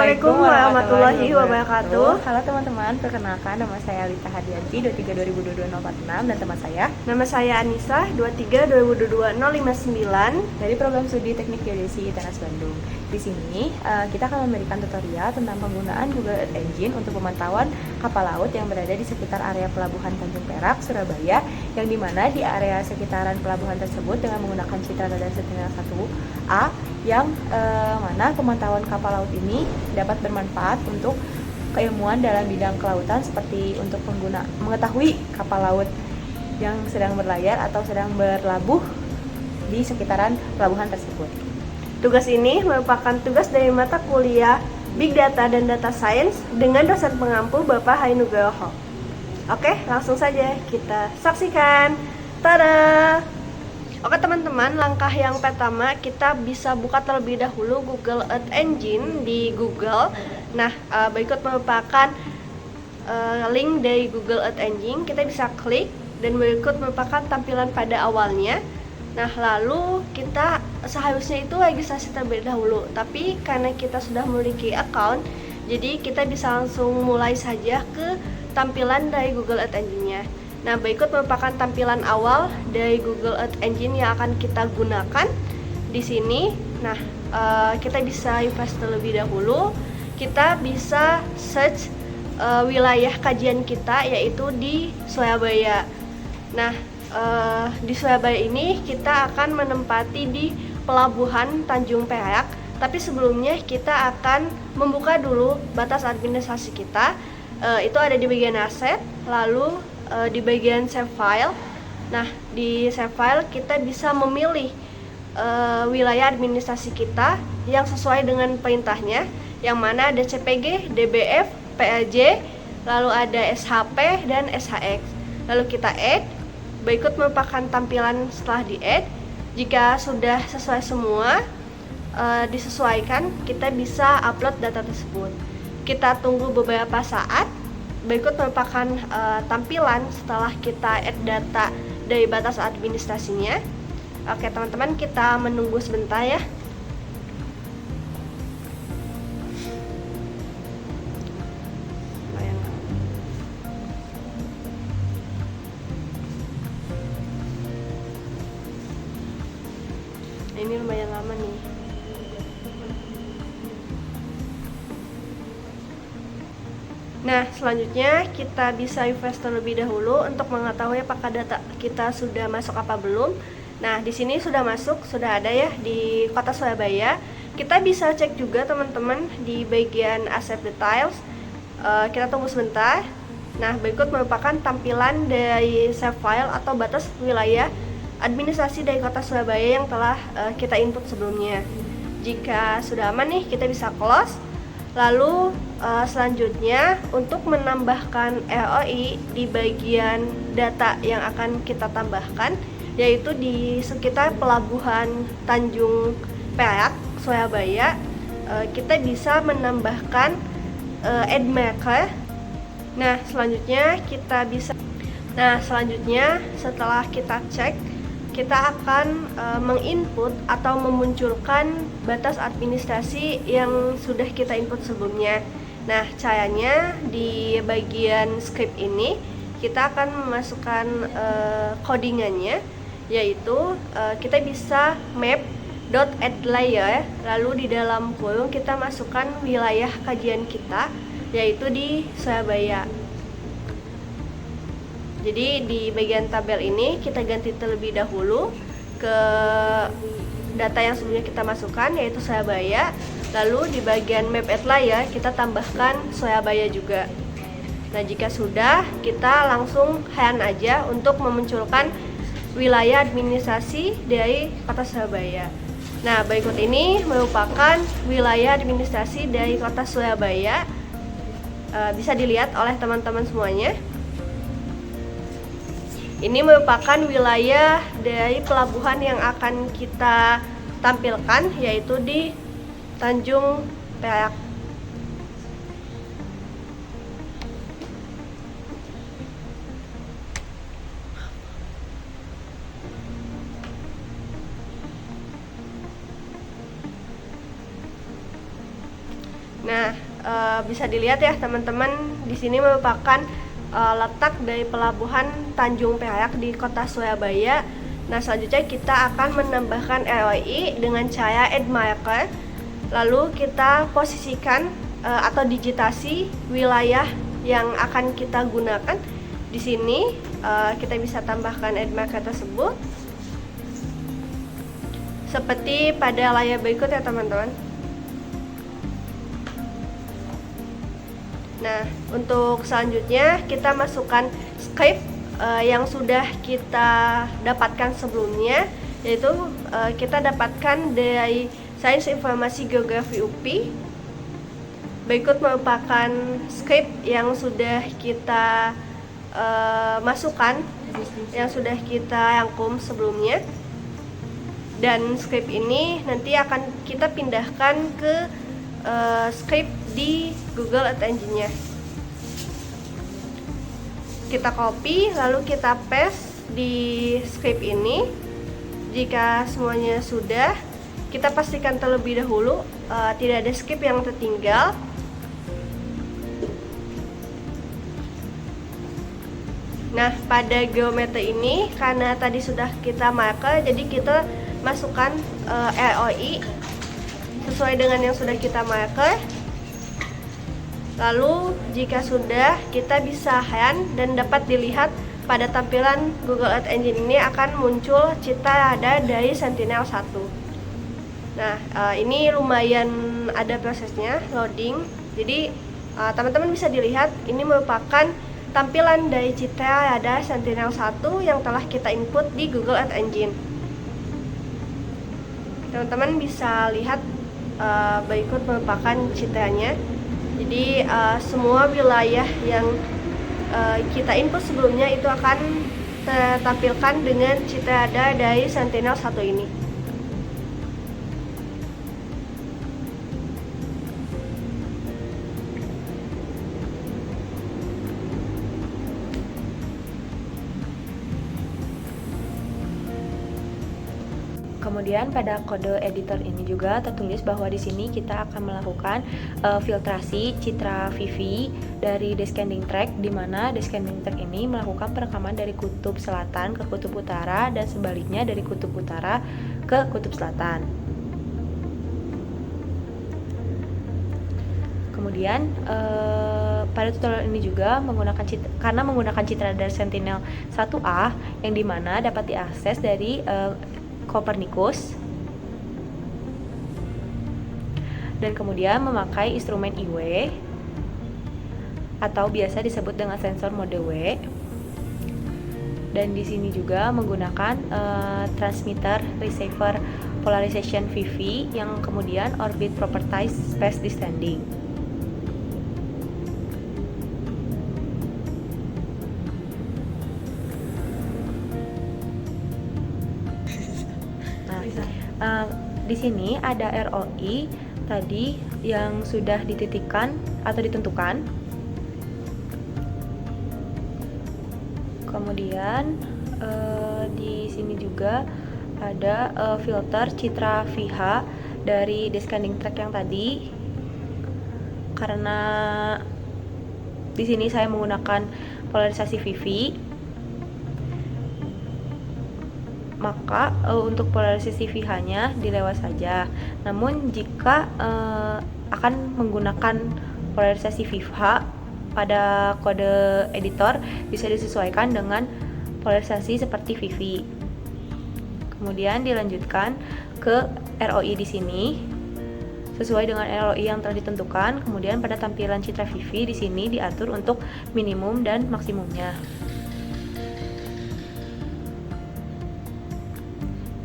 Assalamualaikum warahmatullahi wabarakatuh. Halo teman-teman, perkenalkan nama saya Alita Hadianti 23 2022 046 dan teman saya Nama saya Anissa 23 2022 059 dari program studi Teknik Geodesi ITNAS Bandung. Di sini kita akan memberikan tutorial tentang penggunaan Google Earth Engine untuk pemantauan kapal laut yang berada di sekitar area pelabuhan Tanjung Perak, Surabaya, yang dimana di area sekitaran pelabuhan tersebut dengan menggunakan citra radar sentinel 1A yang mana pemantauan kapal laut ini dapat bermanfaat untuk keilmuan dalam bidang kelautan seperti untuk mengetahui kapal laut yang sedang berlayar atau sedang berlabuh di sekitaran pelabuhan tersebut. Tugas ini merupakan tugas dari mata kuliah Big Data dan Data Science dengan dosen pengampu Bapak Hainugroho. Oke, langsung saja kita saksikan. Tada! Oke teman-teman, langkah yang pertama kita bisa buka terlebih dahulu Google Earth Engine di Google. Nah, berikut merupakan link dari Google Earth Engine. Kita bisa klik dan berikut merupakan tampilan pada awalnya. Nah, lalu kita seharusnya itu registrasi terlebih dahulu. Tapi karena kita sudah memiliki account, jadi kita bisa langsung mulai saja ke tampilan dari Google Earth Engine-nya. Nah, berikut merupakan tampilan awal dari Google Earth Engine yang akan kita gunakan di sini. Nah, kita bisa refresh terlebih dahulu. Kita bisa search wilayah kajian kita, yaitu di Surabaya. Nah, di Surabaya ini kita akan menempati di pelabuhan Tanjung Perak. Tapi sebelumnya kita akan membuka dulu batas administrasi kita. Itu ada di bagian aset, lalu di bagian save file. Nah, di save file kita bisa memilih wilayah administrasi kita yang sesuai dengan perintahnya, yang mana ada CPG, DBF, PLJ, lalu ada SHP dan SHX. Lalu kita add. Berikut merupakan tampilan setelah di add. Jika sudah sesuai semua, disesuaikan, kita bisa upload data tersebut. Kita tunggu beberapa saat. Berikut merupakan tampilan setelah kita add data dari batas administrasinya. Oke teman-teman, kita menunggu sebentar ya. Ini lumayan lama nih. Nah, selanjutnya kita bisa refresh terlebih dahulu untuk mengetahui apakah data kita sudah masuk apa belum. Nah, di sini sudah masuk, sudah ada ya di kota Surabaya. Kita bisa cek juga teman-teman di bagian asset details. Kita tunggu sebentar. Nah, berikut merupakan tampilan dari save file atau batas wilayah administrasi dari kota Surabaya yang telah kita input sebelumnya. Jika sudah aman nih, kita bisa close. Lalu selanjutnya untuk menambahkan ROI di bagian data yang akan kita tambahkan, yaitu di sekitar pelabuhan Tanjung Perak, Surabaya, kita bisa menambahkan add marker. Nah, selanjutnya setelah kita cek, kita akan menginput atau memunculkan batas administrasi yang sudah kita input sebelumnya. Nah, caranya di bagian script ini kita akan memasukkan codingannya, yaitu kita bisa map.addLayer, lalu di dalam kurung kita masukkan wilayah kajian kita, yaitu di Surabaya. Jadi di bagian tabel ini kita ganti terlebih dahulu ke data yang sebelumnya kita masukkan, yaitu Surabaya. Lalu di bagian map at layer kita tambahkan Surabaya juga. Nah, jika sudah, kita langsung hand aja untuk memunculkan wilayah administrasi dari kota Surabaya. Nah, berikut ini merupakan wilayah administrasi dari kota Surabaya. Bisa dilihat oleh teman-teman semuanya. Ini merupakan wilayah dari pelabuhan yang akan kita tampilkan, yaitu di Tanjung Perak. Nah, bisa dilihat ya teman-teman, di sini merupakan letak dari pelabuhan Tanjung Perak di kota Surabaya. Nah, selanjutnya kita akan menambahkan ROI dengan cara add marker. Lalu kita posisikan atau digitasi wilayah yang akan kita gunakan. Di sini kita bisa tambahkan add marker tersebut seperti pada layar berikut ya teman-teman. Nah, untuk selanjutnya kita masukkan script yang sudah kita dapatkan sebelumnya, yaitu kita dapatkan dari Sains Informasi Geografi UPI. Berikut merupakan script yang sudah kita masukkan, yang sudah kita rangkum sebelumnya. Dan script ini nanti akan kita pindahkan ke script di Google Earth Engine-nya. Kita copy lalu kita paste di script ini. Jika semuanya sudah, kita pastikan terlebih dahulu tidak ada script yang tertinggal. Nah, pada geometri ini karena tadi sudah kita marker, jadi kita masukkan ROI sesuai dengan yang sudah kita marker. Lalu jika sudah, kita bisa run dan dapat dilihat pada tampilan Google Earth Engine ini akan muncul citra radar dari Sentinel-1. Nah, ini lumayan ada prosesnya loading. Jadi teman-teman bisa dilihat ini merupakan tampilan dari citra radar Sentinel-1 yang telah kita input di Google Earth Engine. Teman-teman bisa lihat berikut merupakan citranya. Jadi semua wilayah yang kita input sebelumnya itu akan tertampilkan dengan citra radar dari Sentinel-1 ini. Kemudian pada kode editor ini juga tertulis bahwa di sini kita akan melakukan filtrasi citra VV dari descending track, di mana descending track ini melakukan perekaman dari kutub selatan ke kutub utara dan sebaliknya dari kutub utara ke kutub selatan. Kemudian pada tutorial ini juga karena menggunakan citra radar Sentinel 1A yang dimana dapat diakses dari Copernicus, dan kemudian memakai instrumen IW atau biasa disebut dengan sensor mode W, dan di sini juga menggunakan transmitter receiver polarization VV yang kemudian orbit properties space descending. Di sini ada ROI tadi yang sudah dititikkan atau ditentukan. Kemudian di sini juga ada filter citra VH dari descending track yang tadi. Karena di sini saya menggunakan polarisasi VV, maka untuk polarisasi VH-nya dilewat saja. Namun jika akan menggunakan polarisasi VH pada kode editor, bisa disesuaikan dengan polarisasi seperti VV. Kemudian dilanjutkan ke ROI di sini sesuai dengan ROI yang telah ditentukan. Kemudian pada tampilan citra VV di sini diatur untuk minimum dan maksimumnya.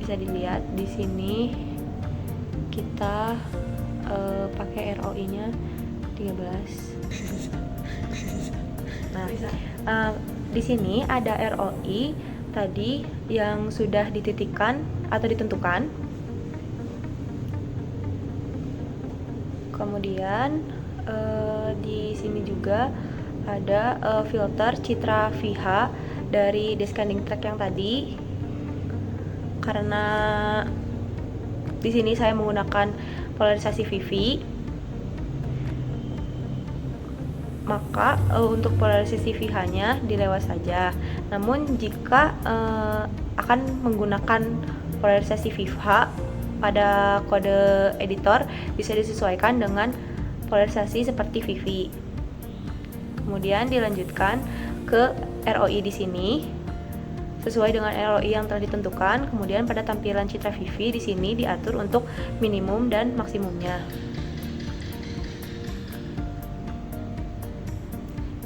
Bisa dilihat di sini kita pakai ROI-nya 13. Nah, di sini ada ROI tadi yang sudah dititikkan atau ditentukan. Kemudian di sini juga ada filter citra VH dari descending track yang tadi. Karena di sini saya menggunakan polarisasi VV, maka untuk polarisasi VH-nya dilewat saja. Namun jika akan menggunakan polarisasi VH pada kode editor, bisa disesuaikan dengan polarisasi seperti VV. Kemudian dilanjutkan ke ROI di sini sesuai dengan ROI yang telah ditentukan. Kemudian pada tampilan citra VV di sini diatur untuk minimum dan maksimumnya.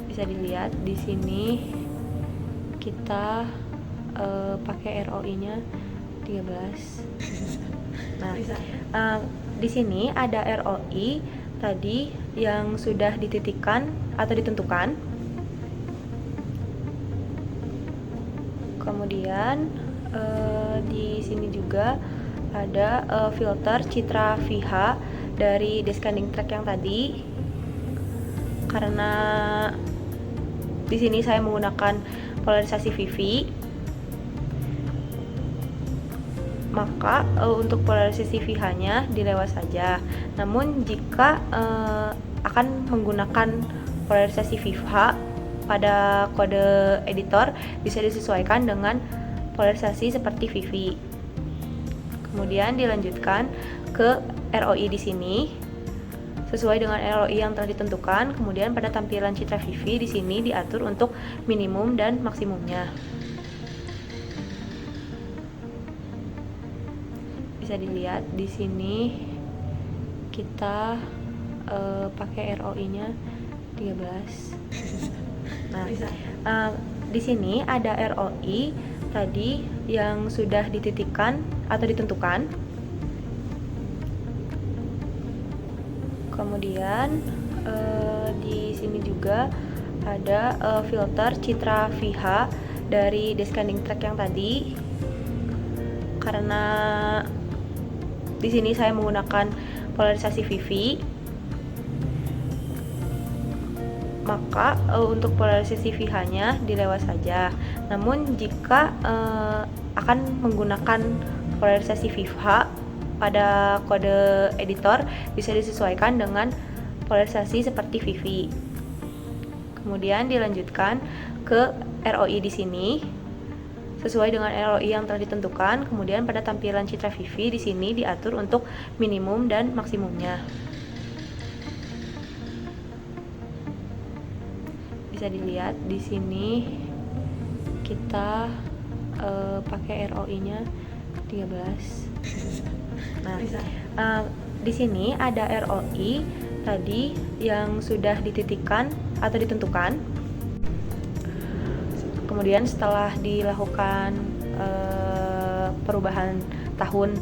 Bisa dilihat di sini kita pakai ROI-nya 13. Nah, di sini ada ROI tadi yang sudah dititikkan atau ditentukan. Kemudian di sini juga ada filter citra VH dari descending track yang tadi. Karena di sini saya menggunakan polarisasi VV, maka untuk polarisasi VH-nya dilewat saja. Namun jika akan menggunakan polarisasi VH pada kode editor, bisa disesuaikan dengan polarisasi seperti VV. Kemudian dilanjutkan ke ROI di sini sesuai dengan ROI yang telah ditentukan. Kemudian pada tampilan citra VV di sini diatur untuk minimum dan maksimumnya. Bisa dilihat di sini kita pakai ROI-nya 13. Nah, di sini ada ROI tadi yang sudah dititikkan atau ditentukan. Kemudian di sini juga ada filter citra VH dari descending track yang tadi. Karena di sini saya menggunakan polarisasi VV, maka untuk polarisasi VH-nya dilewat saja. Namun jika akan menggunakan polarisasi VH pada kode editor, bisa disesuaikan dengan polarisasi seperti VV. Kemudian dilanjutkan ke ROI di sini sesuai dengan ROI yang telah ditentukan. Kemudian pada tampilan citra VV di sini diatur untuk minimum dan maksimumnya. Bisa dilihat di sini kita pakai ROI-nya 13. Nah, di sini ada ROI tadi yang sudah dititikkan atau ditentukan. Kemudian setelah dilakukan perubahan tahun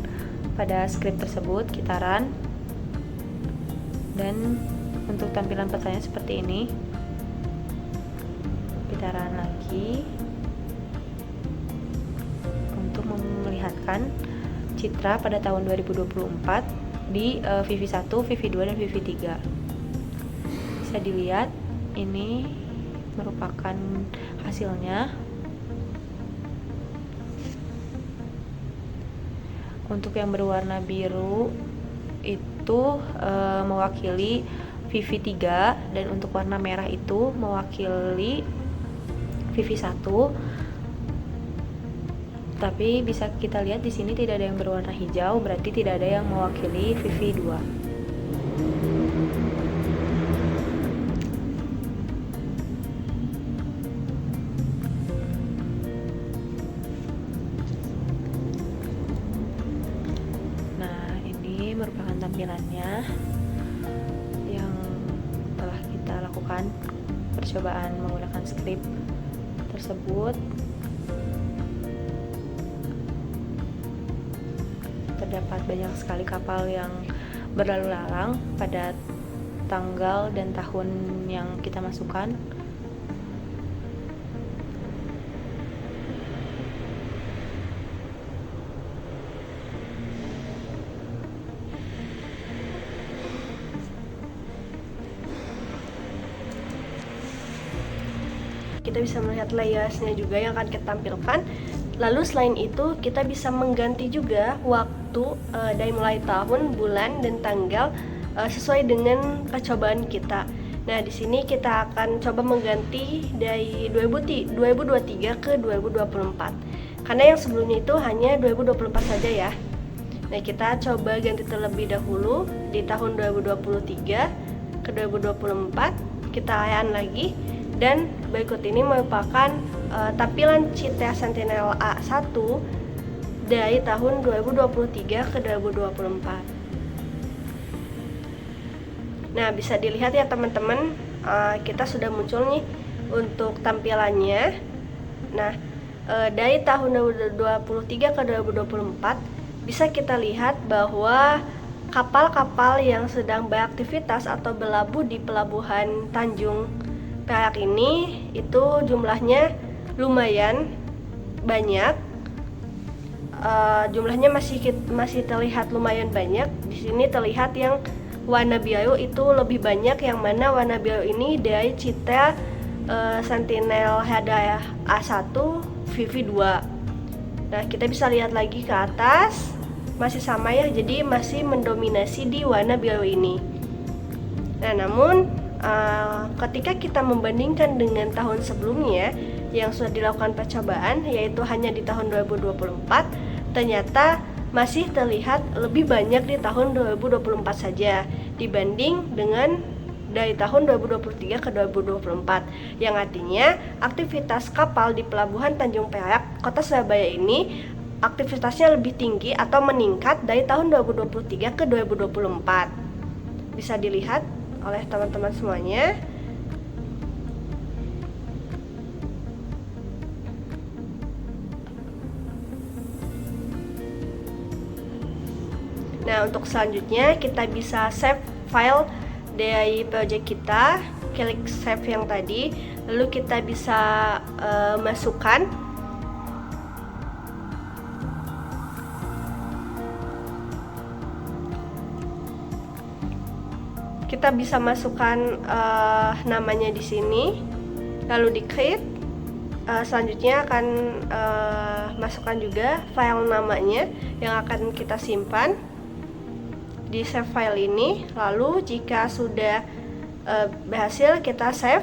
pada skrip tersebut, kita run, dan untuk tampilan petanya seperti ini. Kita run lagi untuk memperlihatkan citra pada tahun 2024 di VV1, VV2, dan VV3. Bisa dilihat ini merupakan hasilnya. Untuk yang berwarna biru itu mewakili VV3, dan untuk warna merah itu mewakili VV1. Tapi bisa kita lihat di sini tidak ada yang berwarna hijau, berarti tidak ada yang mewakili VV2. Nah, ini merupakan tampilannya yang telah kita lakukan percobaan menggunakan skrip tersebut. Terdapat banyak sekali kapal yang berlalu lalang pada tanggal dan tahun yang kita masukkan. Kita bisa melihat layersnya juga yang akan kita tampilkan. Lalu selain itu kita bisa mengganti juga waktu dari mulai tahun, bulan, dan tanggal sesuai dengan percobaan kita. Nah, di sini kita akan coba mengganti dari 2023 ke 2024. Karena yang sebelumnya itu hanya 2024 saja ya. Nah, kita coba ganti terlebih dahulu di tahun 2023 ke 2024. Kita layan lagi, dan berikut ini merupakan tampilan CITA Sentinel A1 dari tahun 2023 ke 2024. Nah, bisa dilihat ya teman-teman, kita sudah muncul nih untuk tampilannya. Nah, dari tahun 2023 ke 2024 bisa kita lihat bahwa kapal-kapal yang sedang beraktivitas atau berlabuh di pelabuhan Tanjung Perak ini itu jumlahnya lumayan banyak. Jumlahnya masih terlihat lumayan banyak. Di sini terlihat yang warna biru itu lebih banyak, yang mana warna biru ini dari CITA Sentinel Hydra A1 VV2. Nah, kita bisa lihat lagi ke atas, masih sama ya, jadi masih mendominasi di warna biru ini. Nah, namun ketika kita membandingkan dengan tahun sebelumnya yang sudah dilakukan percobaan, yaitu hanya di tahun 2024, ternyata masih terlihat lebih banyak di tahun 2024 saja dibanding dengan dari tahun 2023 ke 2024, yang artinya aktivitas kapal di Pelabuhan Tanjung Perak, Kota Surabaya ini aktivitasnya lebih tinggi atau meningkat dari tahun 2023 ke 2024. Bisa dilihat oleh teman-teman semuanya. Nah, untuk selanjutnya kita bisa save file dari project kita, klik save yang tadi, lalu kita bisa masukkan namanya di sini, lalu di create. Selanjutnya akan masukkan juga file namanya yang akan kita simpan di save file ini. Lalu jika sudah berhasil kita save,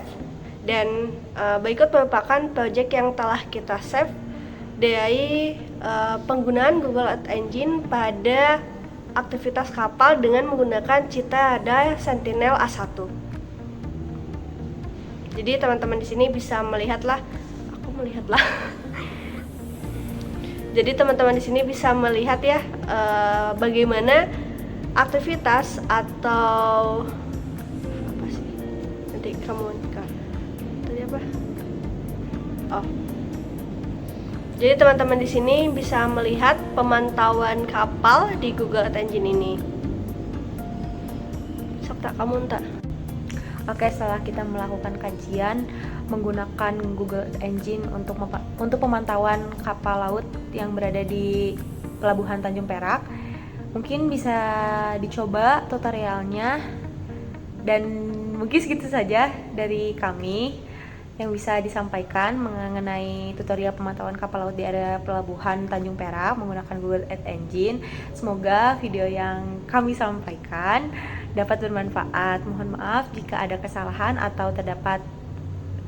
dan berikut merupakan project yang telah kita save dari penggunaan Google Earth Engine pada aktivitas kapal dengan menggunakan CITA Sentinel A1. Jadi teman-teman di sini bisa melihatlah. Jadi teman-teman di sini bisa melihat ya bagaimana aktivitas atau apa sih? Nanti kamu tadi apa? Oh. Jadi teman-teman di sini bisa melihat pemantauan kapal di Google Earth Engine ini. Sok tak kamu tak? Oke, setelah kita melakukan kajian menggunakan Google Earth Engine untuk pemantauan kapal laut yang berada di Pelabuhan Tanjung Perak, mungkin bisa dicoba tutorialnya, dan mungkin segitu saja dari kami yang bisa disampaikan mengenai tutorial pemantauan kapal laut di area Pelabuhan Tanjung Perak menggunakan Google Earth Engine. Semoga video yang kami sampaikan dapat bermanfaat. Mohon maaf jika ada kesalahan atau terdapat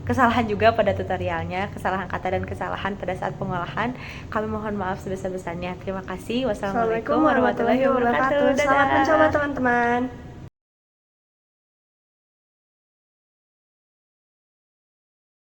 kesalahan juga pada tutorialnya, kesalahan kata dan kesalahan pada saat pengolahan. Kami mohon maaf sebesar-besarnya. Terima kasih. Wassalamualaikum warahmatullahi wabarakatuh. Selamat mencoba teman-teman.